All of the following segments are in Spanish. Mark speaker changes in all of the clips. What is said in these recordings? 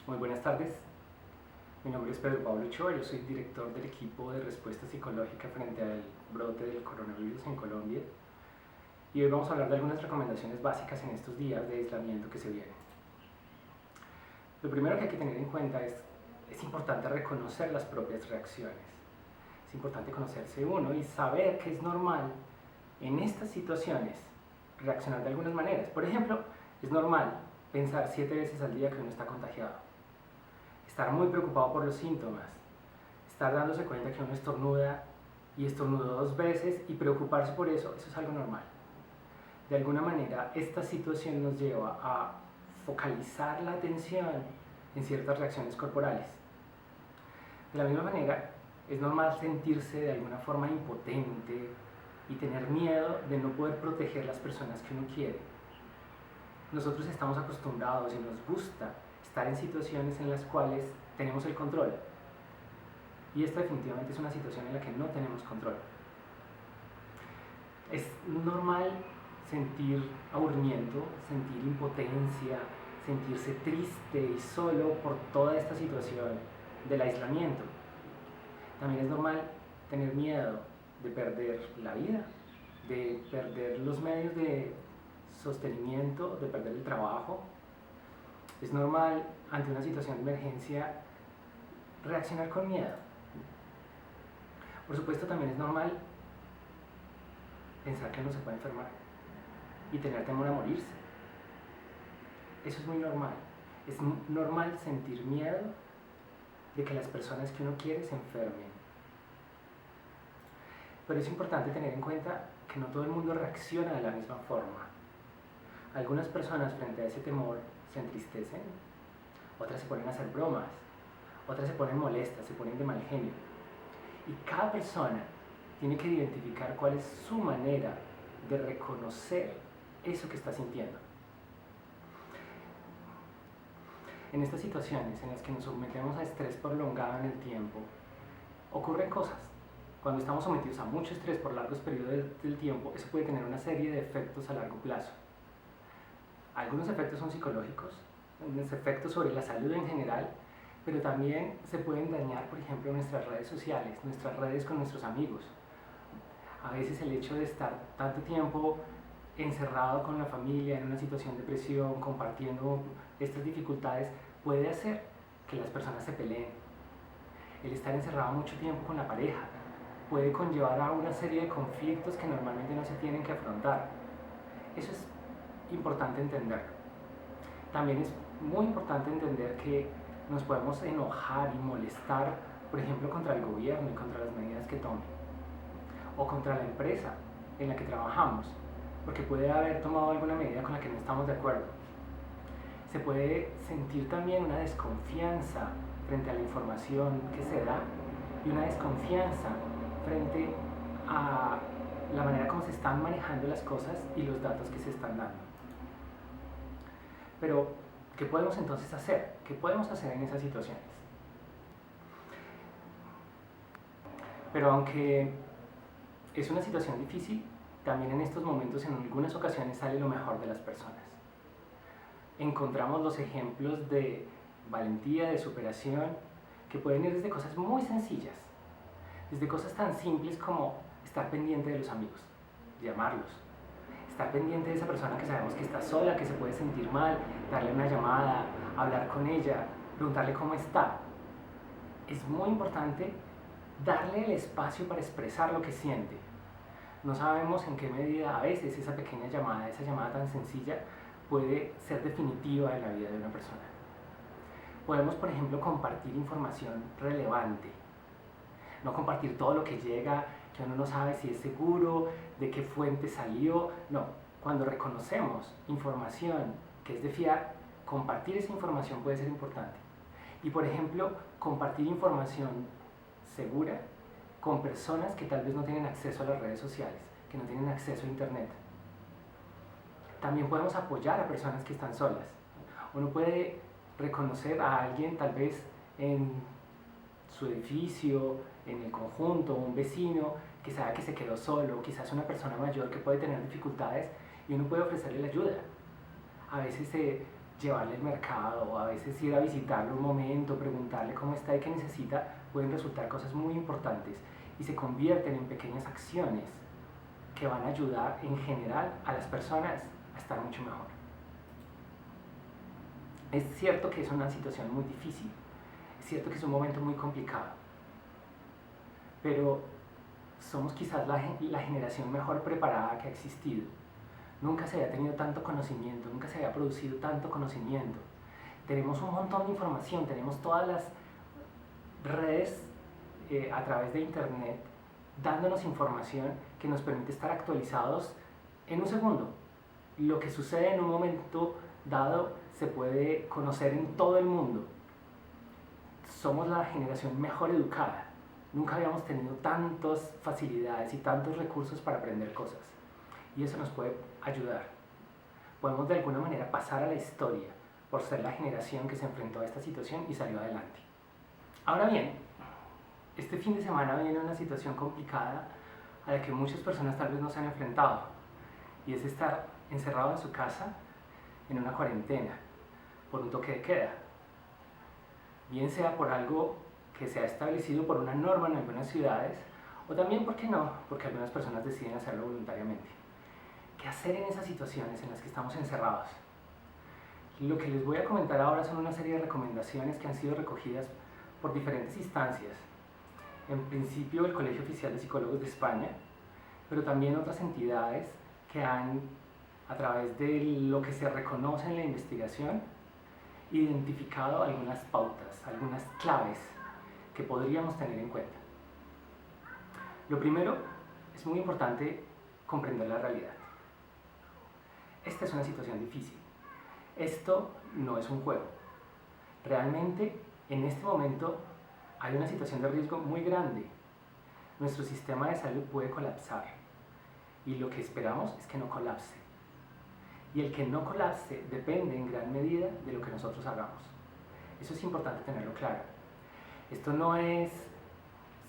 Speaker 1: Muy buenas tardes, mi nombre es Pedro Pablo Ochoa, yo soy director del equipo de respuesta psicológica frente al brote del coronavirus en Colombia y hoy vamos a hablar de algunas recomendaciones básicas en estos días de aislamiento que se vienen. Lo primero que hay que tener en cuenta es importante reconocer las propias reacciones, es importante conocerse uno y saber que es normal en estas situaciones reaccionar de algunas maneras. Por ejemplo, es normal pensar 7 veces al día que uno está contagiado, estar muy preocupado por los síntomas, estar dándose cuenta que uno estornuda y estornudó 2 veces y preocuparse por eso es algo normal. De alguna manera, esta situación nos lleva a focalizar la atención en ciertas reacciones corporales. De la misma manera, es normal sentirse de alguna forma impotente y tener miedo de no poder proteger las personas que uno quiere. Nosotros estamos acostumbrados y nos gusta estar en situaciones en las cuales tenemos el control. Y esta definitivamente es una situación en la que no tenemos control. Es normal sentir aburrimiento, sentir impotencia, sentirse triste y solo por toda esta situación del aislamiento. También es normal tener miedo de perder la vida, de perder los medios de sostenimiento, de perder el trabajo. Es normal, ante una situación de emergencia, reaccionar con miedo. Por supuesto, también es normal pensar que uno se puede enfermar y tener temor a morirse. Eso es muy normal. Es normal sentir miedo de que las personas que uno quiere se enfermen. Pero es importante tener en cuenta que no todo el mundo reacciona de la misma forma. Algunas personas frente a ese temor se entristecen, otras se ponen a hacer bromas, otras se ponen molestas, se ponen de mal genio. Y cada persona tiene que identificar cuál es su manera de reconocer eso que está sintiendo. En estas situaciones en las que nos sometemos a estrés prolongado en el tiempo, ocurren cosas. Cuando estamos sometidos a mucho estrés por largos periodos del tiempo, eso puede tener una serie de efectos a largo plazo. Algunos efectos son psicológicos, unos efectos sobre la salud en general, pero también se pueden dañar, por ejemplo, nuestras redes sociales, nuestras redes con nuestros amigos. A veces el hecho de estar tanto tiempo encerrado con la familia en una situación de presión, compartiendo estas dificultades, puede hacer que las personas se peleen. El estar encerrado mucho tiempo con la pareja puede conllevar a una serie de conflictos que normalmente no se tienen que afrontar. Eso es importante entender. También es muy importante entender que nos podemos enojar y molestar, por ejemplo, contra el gobierno y contra las medidas que tome, o contra la empresa en la que trabajamos, porque puede haber tomado alguna medida con la que no estamos de acuerdo. Se puede sentir también una desconfianza frente a la información que se da y una desconfianza frente a la manera como se están manejando las cosas y los datos que se están dando. Pero, ¿qué podemos entonces hacer? ¿Qué podemos hacer en esas situaciones? Pero aunque es una situación difícil, también en estos momentos en algunas ocasiones sale lo mejor de las personas. Encontramos los ejemplos de valentía, de superación, que pueden ir desde cosas muy sencillas, desde cosas tan simples como estar pendiente de los amigos, llamarlos, estar pendiente de esa persona que sabemos que está sola, que se puede sentir mal, darle una llamada, hablar con ella, preguntarle cómo está. Es muy importante darle el espacio para expresar lo que siente. No sabemos en qué medida a veces esa pequeña llamada, esa llamada tan sencilla, puede ser definitiva en la vida de una persona. Podemos, por ejemplo, compartir información relevante. No compartir todo lo que llega, que uno no sabe si es seguro, de qué fuente salió. No, cuando reconocemos información que es de fiar, compartir esa información puede ser importante. Y, por ejemplo, compartir información segura con personas que tal vez no tienen acceso a las redes sociales, que no tienen acceso a internet. También podemos apoyar a personas que están solas. Uno puede reconocer a alguien tal vez en su edificio, en el conjunto, un vecino que sabe que se quedó solo, quizás una persona mayor que puede tener dificultades y uno puede ofrecerle la ayuda. A veces se llevarle al mercado o a veces ir a visitarlo un momento, preguntarle cómo está y qué necesita, pueden resultar cosas muy importantes y se convierten en pequeñas acciones que van a ayudar en general a las personas a estar mucho mejor. Es cierto que es una situación muy difícil, es cierto que es un momento muy complicado, pero somos quizás la generación mejor preparada que ha existido. Nunca se había tenido tanto conocimiento, nunca se había producido tanto conocimiento. Tenemos un montón de información, tenemos todas las redes a través de internet dándonos información que nos permite estar actualizados en un segundo. Lo que sucede en un momento dado se puede conocer en todo el mundo. Somos la generación mejor educada. Nunca habíamos tenido tantas facilidades y tantos recursos para aprender cosas. Y eso nos puede ayudar. Podemos de alguna manera pasar a la historia por ser la generación que se enfrentó a esta situación y salió adelante. Ahora bien, este fin de semana viene una situación complicada a la que muchas personas tal vez no se han enfrentado, y es estar encerrado en su casa en una cuarentena por un toque de queda, bien sea por algo que se ha establecido por una norma en algunas ciudades, o también, ¿por qué no?, porque algunas personas deciden hacerlo voluntariamente. ¿Qué hacer en esas situaciones en las que estamos encerrados? Lo que les voy a comentar ahora son una serie de recomendaciones que han sido recogidas por diferentes instancias. En principio el Colegio Oficial de Psicólogos de España, pero también otras entidades que han, a través de lo que se reconoce en la investigación, identificado algunas pautas, algunas claves que podríamos tener en cuenta. Lo primero, es muy importante comprender la realidad. Esta es una situación difícil. Esto no es un juego. Realmente, en este momento, hay una situación de riesgo muy grande. Nuestro sistema de salud puede colapsar y lo que esperamos es que no colapse. Y el que no colapse depende en gran medida de lo que nosotros hagamos. Eso es importante tenerlo claro. Esto no es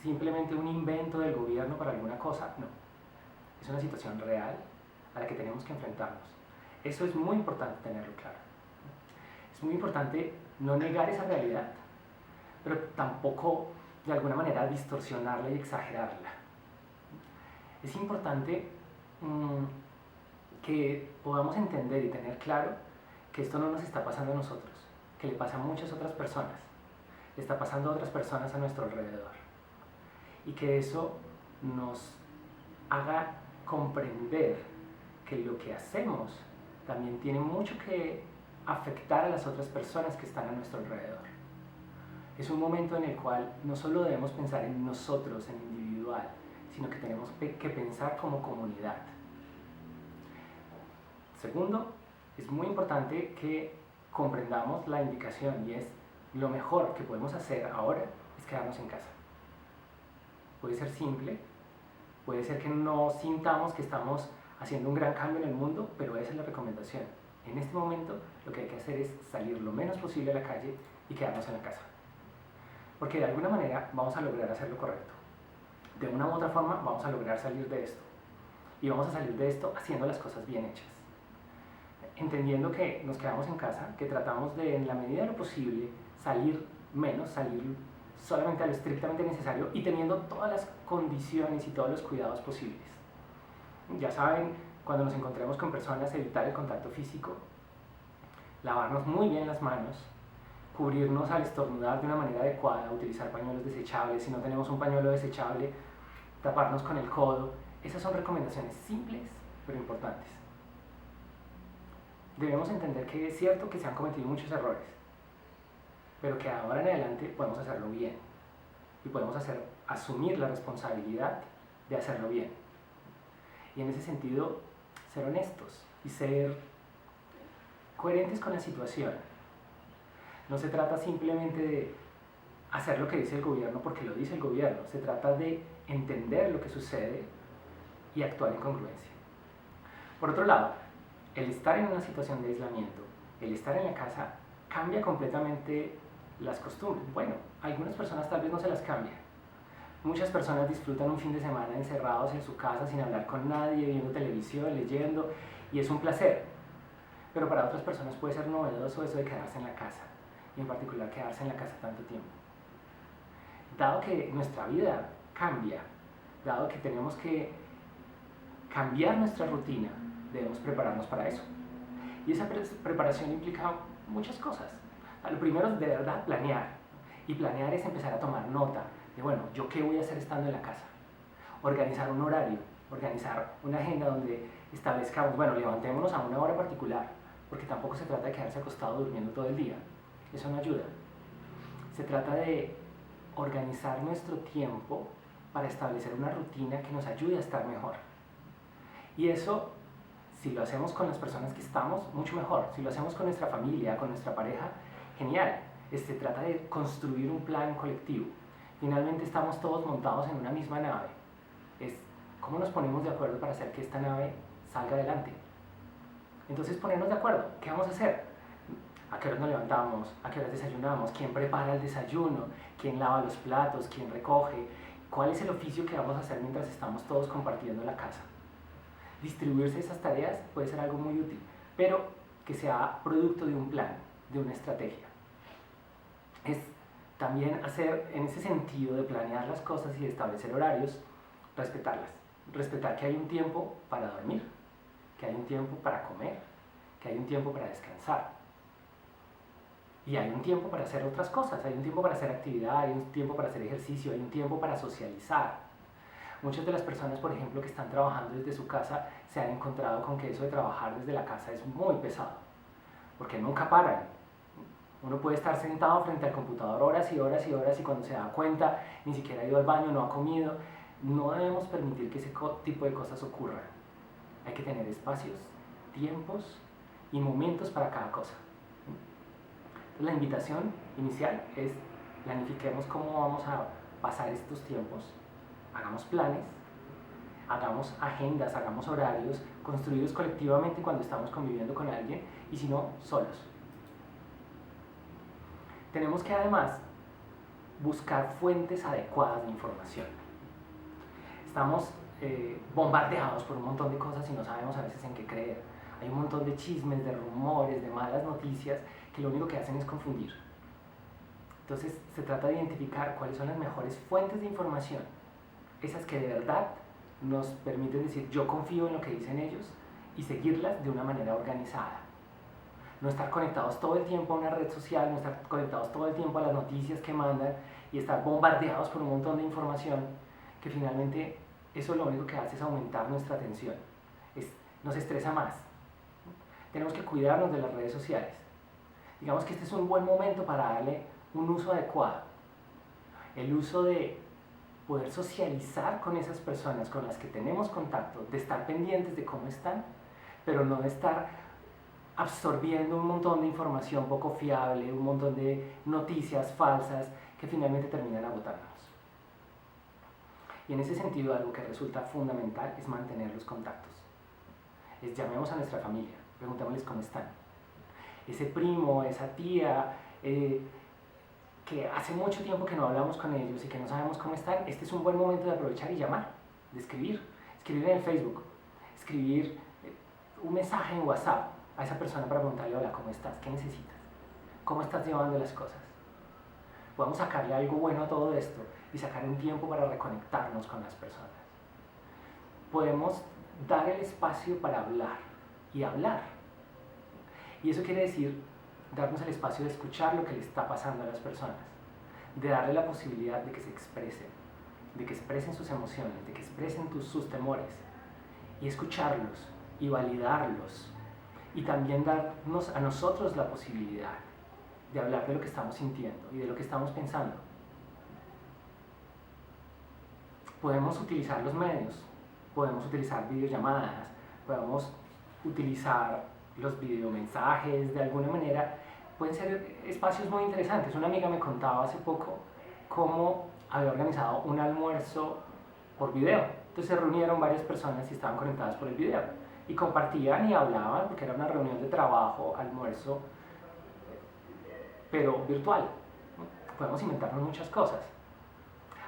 Speaker 1: simplemente un invento del gobierno para alguna cosa, no. Es una situación real a la que tenemos que enfrentarnos. Eso es muy importante tenerlo claro. Es muy importante no negar esa realidad, pero tampoco de alguna manera distorsionarla y exagerarla. Es importante que podamos entender y tener claro que esto no nos está pasando a nosotros, que le pasa a muchas otras personas, le está pasando a otras personas a nuestro alrededor, y que eso nos haga comprender que lo que hacemos también tiene mucho que afectar a las otras personas que están a nuestro alrededor. Es un momento en el cual no solo debemos pensar en nosotros, en individual, sino que tenemos que pensar como comunidad. Segundo, es muy importante que comprendamos la indicación, y es lo mejor que podemos hacer ahora es quedarnos en casa. Puede ser simple, puede ser que no sintamos que estamos haciendo un gran cambio en el mundo, pero esa es la recomendación. En este momento lo que hay que hacer es salir lo menos posible a la calle y quedarnos en la casa. Porque de alguna manera vamos a lograr hacer lo correcto. De una u otra forma vamos a lograr salir de esto. Y vamos a salir de esto haciendo las cosas bien hechas. Entendiendo que nos quedamos en casa, que tratamos de, en la medida de lo posible, salir menos, salir solamente a lo estrictamente necesario y teniendo todas las condiciones y todos los cuidados posibles. Ya saben, cuando nos encontremos con personas, evitar el contacto físico, lavarnos muy bien las manos, cubrirnos al estornudar de una manera adecuada, utilizar pañuelos desechables, si no tenemos un pañuelo desechable, taparnos con el codo. Esas son recomendaciones simples pero importantes. Debemos entender que es cierto que se han cometido muchos errores, pero que ahora en adelante podemos hacerlo bien y podemos asumir la responsabilidad de hacerlo bien. Y en ese sentido, ser honestos y ser coherentes con la situación. No se trata simplemente de hacer lo que dice el gobierno porque lo dice el gobierno, se trata de entender lo que sucede y actuar en congruencia. Por otro lado, el estar en una situación de aislamiento, el estar en la casa, cambia completamente las costumbres. Bueno, algunas personas tal vez no se las cambian. Muchas personas disfrutan un fin de semana encerrados en su casa sin hablar con nadie, viendo televisión, leyendo, y es un placer. pero para otras personas puede ser novedoso eso de quedarse en la casa, y en particular quedarse en la casa tanto tiempo. Dado que nuestra vida cambia, dado que tenemos que cambiar nuestra rutina, debemos prepararnos para eso. Y esa preparación implica muchas cosas. Lo primero es de verdad planear. Y planear es empezar a tomar nota de, bueno, ¿yo qué voy a hacer estando en la casa? Organizar un horario, organizar una agenda donde establezcamos, bueno, levantémonos a una hora particular, porque tampoco se trata de quedarse acostado durmiendo todo el día. Eso no ayuda. Se trata de organizar nuestro tiempo para establecer una rutina que nos ayude a estar mejor. Y eso, si lo hacemos con las personas que estamos, mucho mejor. Si lo hacemos con nuestra familia, con nuestra pareja, genial. Se trata de construir un plan colectivo. Finalmente estamos todos montados en una misma nave. Es cómo nos ponemos de acuerdo para hacer que esta nave salga adelante. Entonces ponernos de acuerdo. ¿Qué vamos a hacer? ¿A qué horas nos levantamos? ¿A qué horas desayunamos? ¿Quién prepara el desayuno? ¿Quién lava los platos? ¿Quién recoge? ¿Cuál es el oficio que vamos a hacer mientras estamos todos compartiendo la casa? Distribuirse esas tareas puede ser algo muy útil, pero que sea producto de un plan, de una estrategia. Es también hacer, en ese sentido de planear las cosas y de establecer horarios, respetarlas. Respetar que hay un tiempo para dormir, que hay un tiempo para comer, que hay un tiempo para descansar. Y hay un tiempo para hacer otras cosas, hay un tiempo para hacer actividad, hay un tiempo para hacer ejercicio, hay un tiempo para socializar. Muchas de las personas, por ejemplo, que están trabajando desde su casa, se han encontrado con que eso de trabajar desde la casa es muy pesado, porque nunca paran. Uno puede estar sentado frente al computador horas y horas y horas y cuando se da cuenta ni siquiera ha ido al baño, no ha comido. No debemos permitir que ese tipo de cosas ocurran. Hay que tener espacios, tiempos y momentos para cada cosa. Entonces, la invitación inicial es planifiquemos cómo vamos a pasar estos tiempos. Hagamos planes, hagamos agendas, hagamos horarios, construidos colectivamente cuando estamos conviviendo con alguien y si no, solos. Tenemos que además buscar fuentes adecuadas de información. Estamos bombardeados por un montón de cosas y no sabemos a veces en qué creer. Hay un montón de chismes, de rumores, de malas noticias que lo único que hacen es confundir. Entonces se trata de identificar cuáles son las mejores fuentes de información, esas que de verdad nos permiten decir yo confío en lo que dicen ellos y seguirlas de una manera organizada. No estar conectados todo el tiempo a una red social, no estar conectados todo el tiempo a las noticias que mandan y estar bombardeados por un montón de información que finalmente eso lo único que hace es aumentar nuestra atención, nos estresa más. Tenemos que cuidarnos de las redes sociales. Digamos que este es un buen momento para darle un uso adecuado. El uso de poder socializar con esas personas con las que tenemos contacto, de estar pendientes de cómo están, pero no de estar absorbiendo un montón de información poco fiable, un montón de noticias falsas que finalmente terminan agotándonos. Y en ese sentido algo que resulta fundamental es mantener los contactos. Llamemos a nuestra familia, preguntémosles cómo están. Ese primo, esa tía, que hace mucho tiempo que no hablamos con ellos y que no sabemos cómo están, este es un buen momento de aprovechar y llamar, de escribir en el Facebook, escribir un mensaje en WhatsApp a esa persona para preguntarle, hola, ¿cómo estás? ¿Qué necesitas? ¿Cómo estás llevando las cosas? Podemos sacarle algo bueno a todo esto y sacar un tiempo para reconectarnos con las personas. Podemos dar el espacio para hablar y hablar. Y eso quiere decir darnos el espacio de escuchar lo que le está pasando a las personas, de darle la posibilidad de que se expresen, de que expresen sus emociones, de que expresen sus temores, y escucharlos y validarlos, y también darnos a nosotros la posibilidad de hablar de lo que estamos sintiendo y de lo que estamos pensando. Podemos utilizar los medios, podemos utilizar videollamadas, podemos utilizar los videomensajes de alguna manera. Pueden ser espacios muy interesantes. Una amiga me contaba hace poco cómo había organizado un almuerzo por video. Entonces se reunieron varias personas y estaban conectadas por el video y compartían y hablaban porque era una reunión de trabajo, almuerzo, pero virtual. Podemos inventarnos muchas cosas.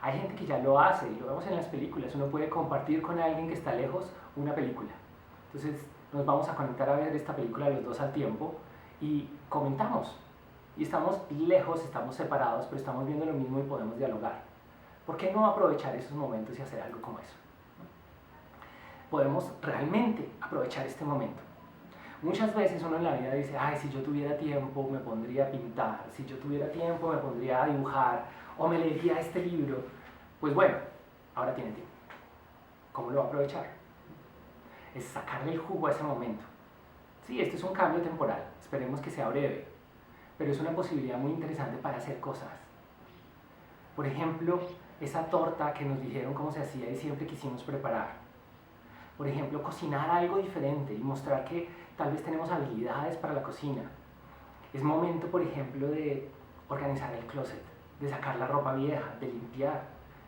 Speaker 1: Hay gente que ya lo hace y lo vemos en las películas. Uno puede compartir con alguien que está lejos una película. Entonces nos vamos a conectar a ver esta película los dos al tiempo y comentamos. Y estamos lejos, estamos separados, pero estamos viendo lo mismo y podemos dialogar. ¿Por qué no aprovechar esos momentos y hacer algo como eso? Podemos realmente aprovechar este momento. Muchas veces uno en la vida dice, ay, si yo tuviera tiempo me pondría a pintar, si yo tuviera tiempo me pondría a dibujar, o me leería este libro. Pues bueno, ahora tiene tiempo. ¿Cómo lo va a aprovechar? Es sacarle el jugo a ese momento. Sí, este es un cambio temporal, esperemos que sea breve, pero es una posibilidad muy interesante para hacer cosas. Por ejemplo, esa torta que nos dijeron cómo se hacía y siempre quisimos preparar. Por ejemplo, cocinar algo diferente y mostrar que tal vez tenemos habilidades para la cocina. Es momento, por ejemplo, de organizar el closet, de sacar la ropa vieja, de limpiar.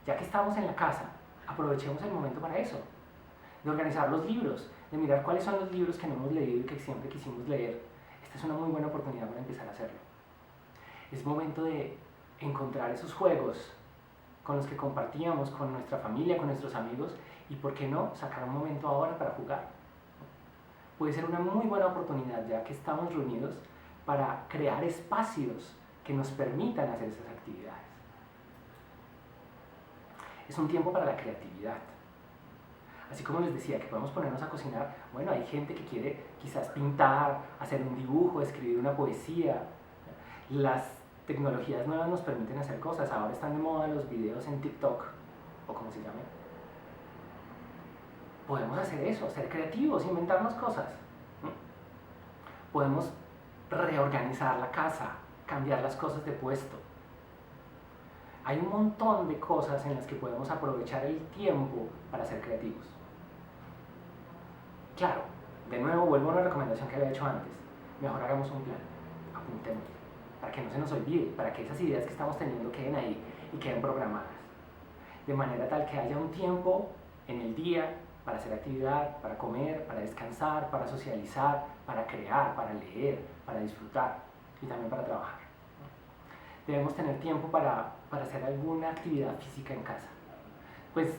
Speaker 1: Ya que estamos en la casa, aprovechemos el momento para eso. De organizar los libros, de mirar cuáles son los libros que no hemos leído y que siempre quisimos leer. Esta es una muy buena oportunidad para empezar a hacerlo. Es momento de encontrar esos juegos con los que compartíamos con nuestra familia, con nuestros amigos, y por qué no sacar un momento ahora para jugar. Puede ser una muy buena oportunidad, ya que estamos reunidos, para crear espacios que nos permitan hacer esas actividades. Es un tiempo para la creatividad. Así como les decía que podemos ponernos a cocinar, bueno, hay gente que quiere quizás pintar, hacer un dibujo, escribir una poesía. Las tecnologías nuevas nos permiten hacer cosas. Ahora están de moda los videos en TikTok, o como se llame. Podemos hacer eso, ser creativos, inventarnos cosas. Podemos reorganizar la casa, cambiar las cosas de puesto. Hay un montón de cosas en las que podemos aprovechar el tiempo para ser creativos. Claro, de nuevo vuelvo a una recomendación que había hecho antes. Mejor hagamos un plan, apuntemos, para que no se nos olvide, para que esas ideas que estamos teniendo queden ahí y queden programadas. De manera tal que haya un tiempo en el día para hacer actividad, para comer, para descansar, para socializar, para crear, para leer, para disfrutar y también para trabajar. Debemos tener tiempo para hacer alguna actividad física en casa. Pues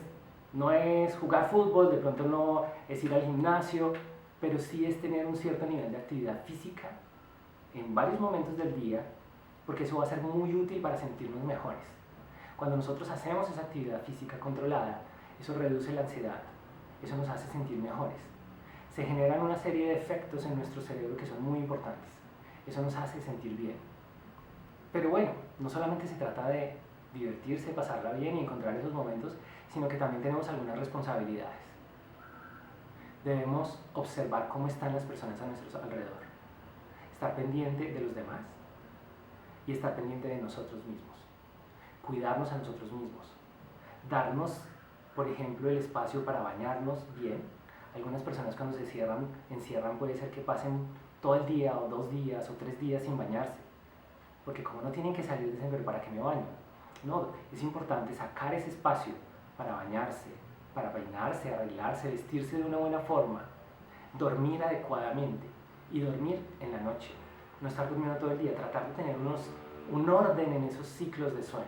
Speaker 1: no es jugar fútbol, de pronto no es ir al gimnasio, pero sí es tener un cierto nivel de actividad física en varios momentos del día, porque eso va a ser muy útil para sentirnos mejores. Cuando nosotros hacemos esa actividad física controlada, eso reduce la ansiedad, eso nos hace sentir mejores. Se generan una serie de efectos en nuestro cerebro que son muy importantes. Eso nos hace sentir bien. Pero bueno, no solamente se trata de divertirse, pasarla bien y encontrar esos momentos, sino que también tenemos algunas responsabilidades. Debemos observar cómo están las personas a nuestro alrededor, estar pendiente de los demás y estar pendiente de nosotros mismos, cuidarnos a nosotros mismos, darnos, por ejemplo, el espacio para bañarnos bien. Algunas personas cuando se encierran puede ser que pasen todo el día o 2 días o 3 días sin bañarse, porque como no tienen que salir, dicen, pero ¿para qué me baño? No, es importante sacar ese espacio para bañarse, para peinarse, arreglarse, vestirse de una buena forma, dormir adecuadamente y dormir en la noche, no estar durmiendo todo el día, tratar de tener un orden en esos ciclos de sueño.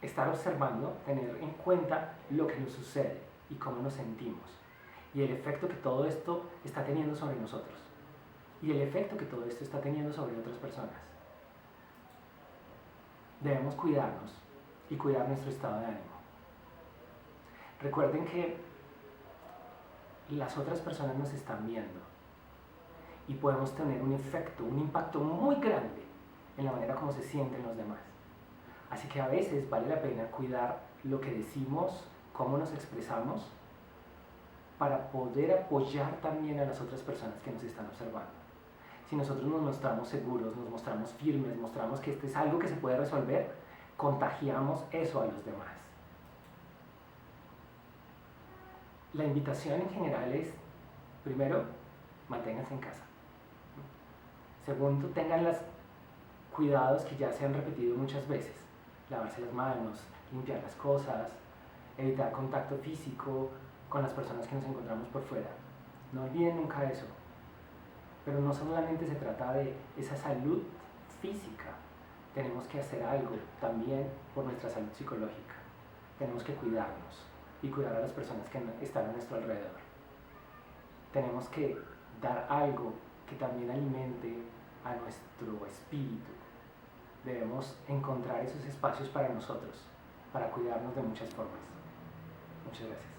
Speaker 1: Estar observando, tener en cuenta lo que nos sucede y cómo nos sentimos y el efecto que todo esto está teniendo sobre nosotros y el efecto que todo esto está teniendo sobre otras personas. Debemos cuidarnos y cuidar nuestro estado de ánimo. Recuerden que las otras personas nos están viendo y podemos tener un efecto, un impacto muy grande en la manera como se sienten los demás. Así que a veces vale la pena cuidar lo que decimos, cómo nos expresamos, para poder apoyar también a las otras personas que nos están observando. Si nosotros nos mostramos seguros, nos mostramos firmes, mostramos que esto es algo que se puede resolver, contagiamos eso a los demás. La invitación en general es, primero, manténganse en casa. Segundo, tengan los cuidados que ya se han repetido muchas veces. Lavarse las manos, limpiar las cosas, evitar contacto físico con las personas que nos encontramos por fuera. No olviden nunca eso. Pero no solamente se trata de esa salud física, tenemos que hacer algo también por nuestra salud psicológica. Tenemos que cuidarnos y cuidar a las personas que están a nuestro alrededor. tenemos que dar algo que también alimente a nuestro espíritu. Debemos encontrar esos espacios para nosotros, para cuidarnos de muchas formas. Muchas gracias.